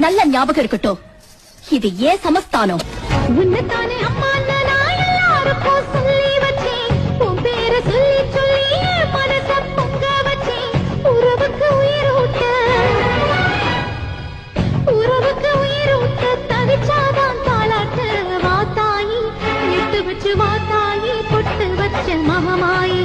நல்ல ஞாபகம் இருக்கட்டும், இது ஏன் சமஸ்தானம். உன்னதானே அம்மா நான் எல்லாருக்கும் சொல்லி வச்சேன், உன் பேரை சொல்லி சொல்லி மனச பொங்க வச்சேன். உறவுக்கு உயிரூட்ட தவிச்சாதான் தாளாட்டு. வாத்தாயி எட்டு வச்சு வாத்தாயி பொட்டு வச்ச மகமாயி